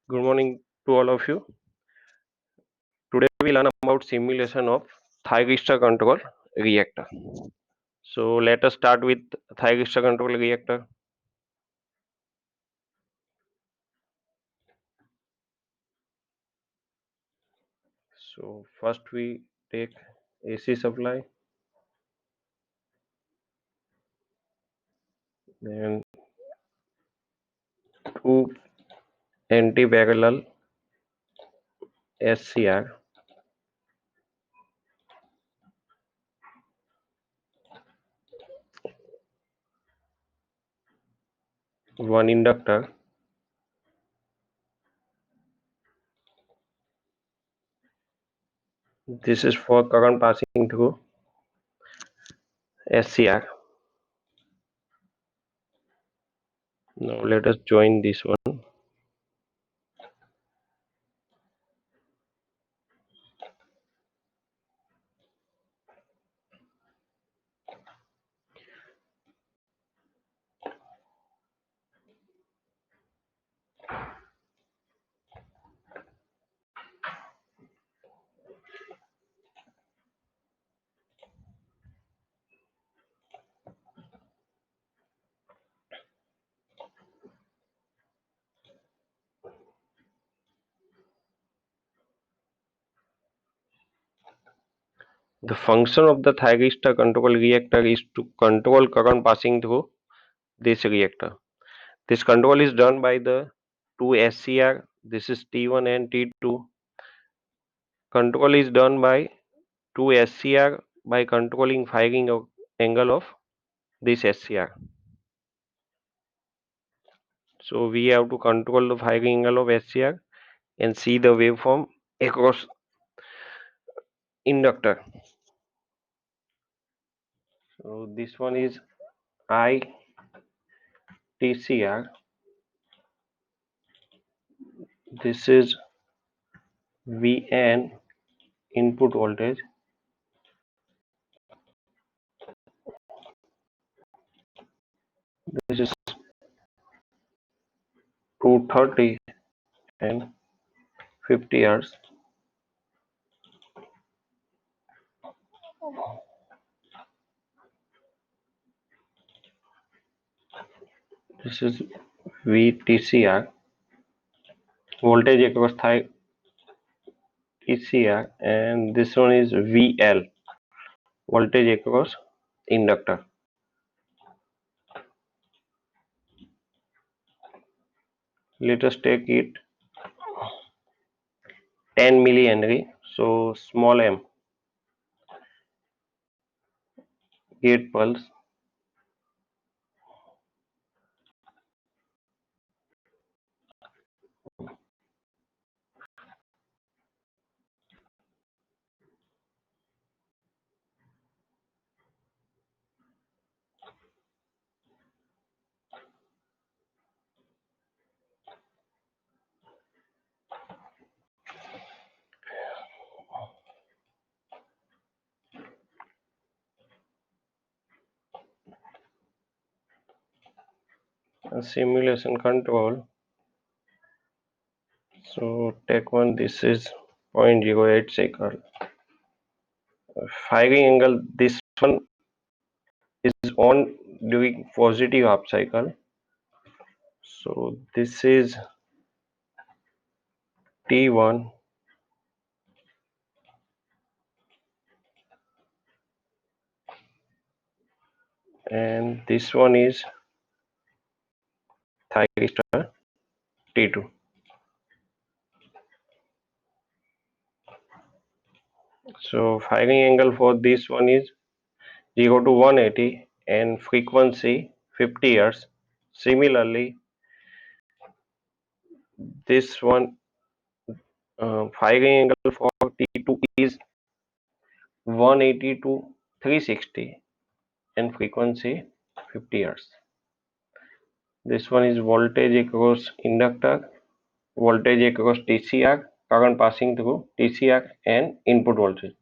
Good morning to all of you. Today we learn about simulation of thyristor control reactor. So let us start with thyristor control reactor. So first we take AC supply, then two anti-parallel SCR, one inductor. This is for current passing through SCR. Now let us join this one. The function of the thyristor control reactor is to control current passing through this reactor. This control is done by the two SCR. This is T1 and T2. Control is done by two SCR by controlling firing angle of this SCR. So we have to control the firing angle of SCR and see the waveform across inductor. So this one is ITCR. This is VN input voltage. This is 230 and 50 Hz. This is VTCR, voltage across TCR, and this one is VL, voltage across inductor. Let us take it 10 millihenry, so small m, gate pulse. Simulation control. So take one, this is 0.08 cycle. Firing angle, this one is on during positive half cycle. So this is T1 and this one is thyristor T2. So firing angle for this one is 0 to 180 and frequency 50 Hz. Similarly, this one firing angle for T2 is 180 to 360 and frequency 50 Hz. This one is voltage across inductor, voltage across TCR, current passing through TCR and input voltage.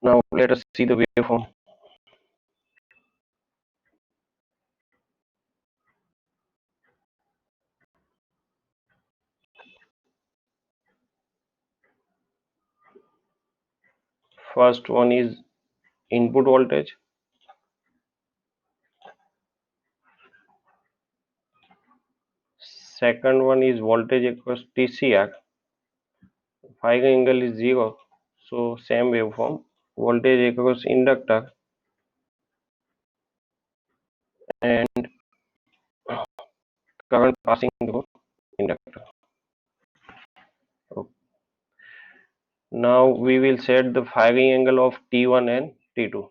Now let us see the waveform. First one is input voltage, second one is voltage across TCR, phi angle is 0, so same waveform, voltage across inductor and current passing through inductor. Okay. Now we will set the firing angle of T1 and T2.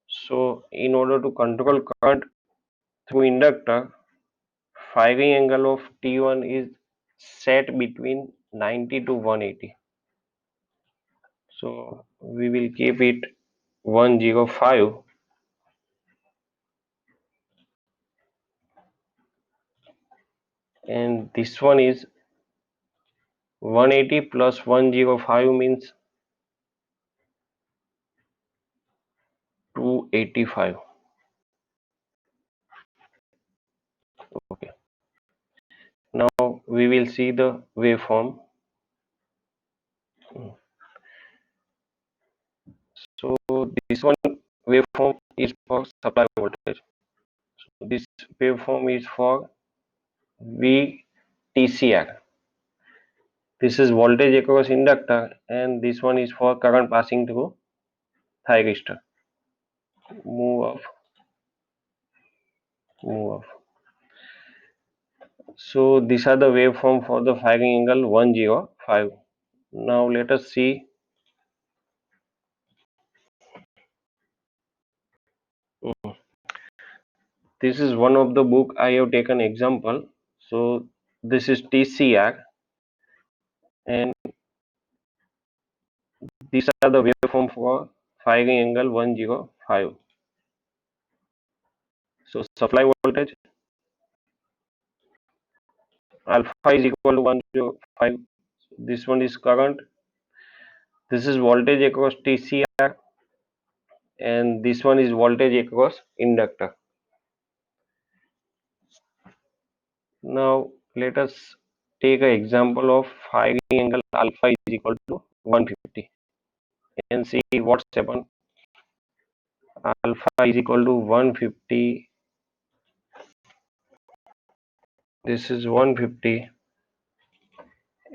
So in order to control current through inductor, firing angle of T1 is set between 90 to 180. So we will keep it 105, and this one is 180 plus 105 means 285. Okay. Now we will see the waveform. So this one waveform is for supply voltage. So this waveform is for VTCR. This is voltage across inductor, and this one is for current passing through thyristor. Move off, move off. So these are the waveform for the firing angle 105. Now let us see. This is one of the book I have taken example. So this is TCR, and these are the waveform for firing angle 105. So supply voltage alpha is equal to 105. This one is current. This is voltage across TCR, and this one is voltage across inductor. Now let us take an example of firing angle alpha is equal to 150 and see what's happened. Alpha is equal to 150. This is 150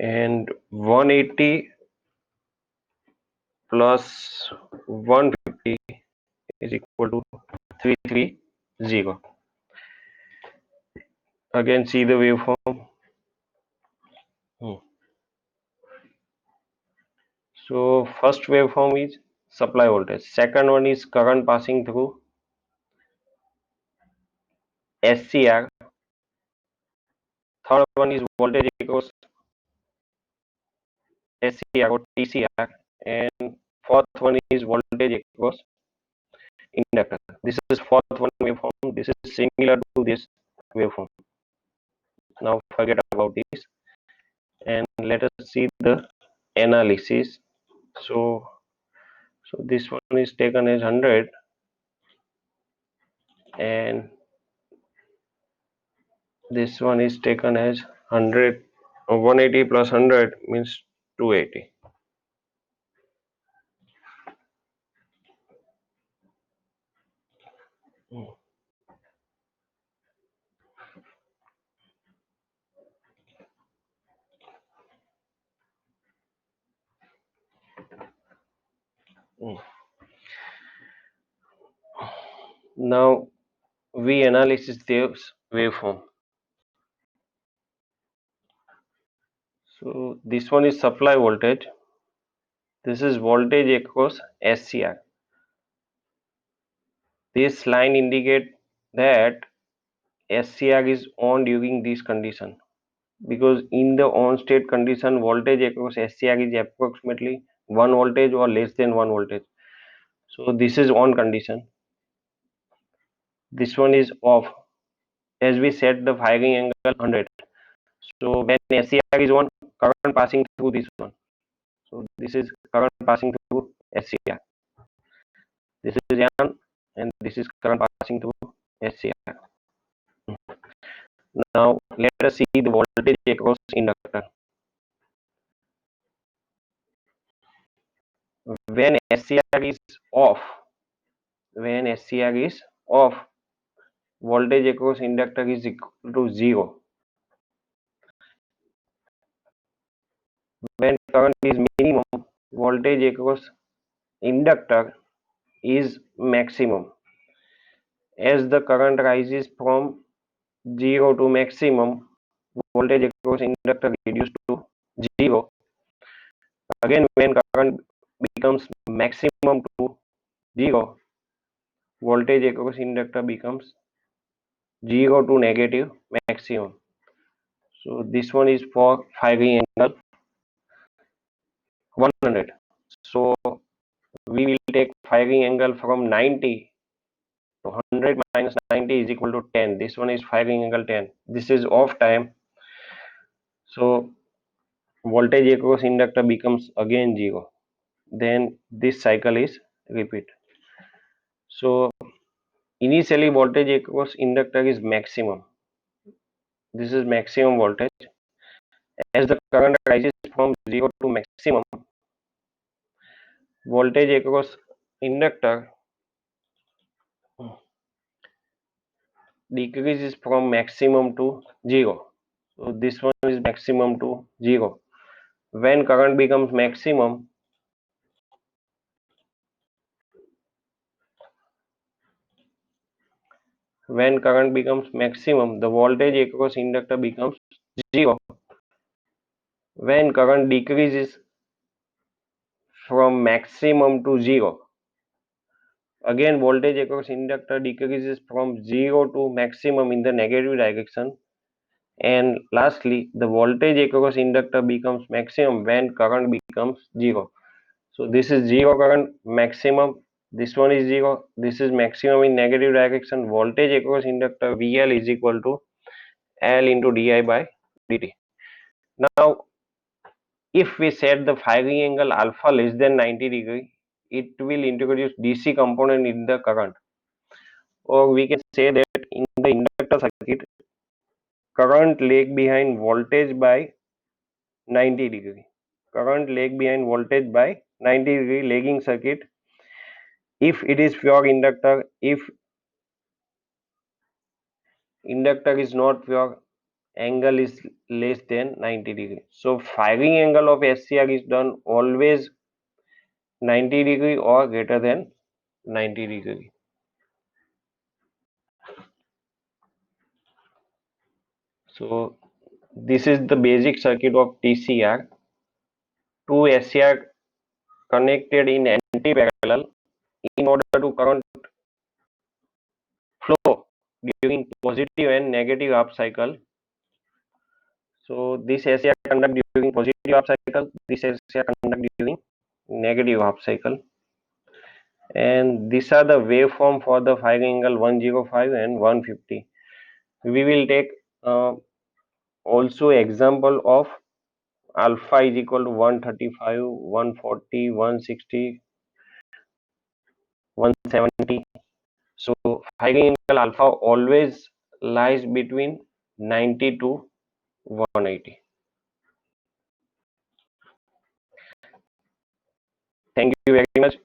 and 180 plus 150 is equal to 330. Again see the waveform. So first waveform is supply voltage, second one is current passing through SCR, third one is voltage across SCR or TCR, and fourth one is voltage across inductor. This is fourth one waveform. This is similar to this waveform. Now forget about this and let us see the analysis. So this one is taken as 100 and this one is taken as 100. 180 plus 100 means 280. Now we analysis this waveform. So this one is supply voltage. This is voltage across SCR. This line indicate that SCR is on during this condition, because in the on state condition voltage across SCR is approximately 1 voltage or less than 1 voltage. So this is on condition. This one is off as we set the firing angle 100. So when SCR is on, current passing through this one. So this is current passing through SCR. This is on and this is current passing through SCR. Now let us see the voltage across inductor. when SCR is off, voltage across inductor is equal to 0. When current is minimum, voltage across inductor is maximum. As the current rises from 0 to maximum, voltage across inductor reduced to 0. Again, when current becomes maximum to 0, voltage across inductor becomes 0 to negative maximum. So this one is for firing angle 100. So we will take firing angle from 90. So 100 minus 90 is equal to 10. This one is firing angle 10. This is off time. So voltage across inductor becomes again 0. Then this cycle is repeat. So initially voltage across inductor is maximum. This is maximum voltage. As the current rises from 0 to maximum, voltage across inductor decreases from maximum to 0. So this one is maximum to 0. When current becomes maximum, the voltage across inductor becomes 0. When current decreases from maximum to 0, again voltage across inductor decreases from 0 to maximum in the negative direction. And lastly, the voltage across inductor becomes maximum when current becomes 0. So this is 0 current maximum, this one is 0, this is maximum in negative direction. Voltage across inductor VL is equal to L into di by dt. Now if we set the firing angle alpha less than 90 degree, it will introduce DC component in the current, or we can say that in the inductor circuit, current lag behind voltage by 90 degree. Current lag behind voltage by 90 degree lagging circuit. If it is pure inductor, if inductor is not pure, angle is less than 90 degree. So firing angle of SCR is done always 90 degree or greater than 90 degree. So this is the basic circuit of TCR. Two SCR connected in anti-parallel in order to current flow during positive and negative half cycle. So this SCR conduct during positive half cycle, this SCR conduct during negative half cycle. And these are the waveform for the firing angle 105 and 150. We will take also example of alpha is equal to 135, 140, 160, 170. So firing angle alpha always lies between 90 to 180. Thank you very much.